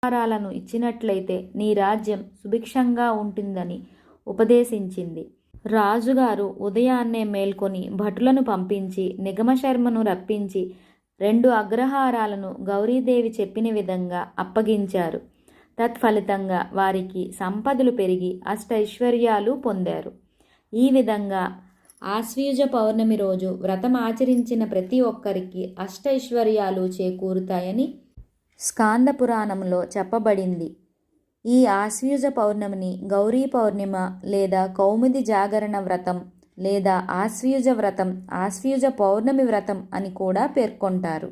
ఆహారాలను ఇచ్చినట్లయితే నీ రాజ్యం సుభిక్షంగా ఉంటుందని ఉపదేశించింది. రాజుగారు ఉదయాన్నే మేల్కొని భటులను పంపించి నిగమశర్మను రప్పించి 2 అగ్రహారాలను గౌరీదేవి చెప్పిన విధంగా అప్పగించారు. తత్ఫలితంగా వారికి సంపదలు పెరిగి అష్టైశ్వర్యాలు పొందారు. ఈ విధంగా ఆశ్వయుజ పౌర్ణమి రోజు వ్రతం ఆచరించిన ప్రతి ఒక్కరికి అష్టైశ్వర్యాలు చేకూరుతాయని స్కాంద పురాణంలో చెప్పబడింది. ఈ ఆశ్వయుజ పౌర్ణమిని గౌరీ పౌర్ణిమ లేదా కౌముది జాగరణ వ్రతం లేదా ఆశ్వయుజ వ్రతం, ఆశ్వయుజ పౌర్ణమి వ్రతం అని కూడా పేర్కొంటారు.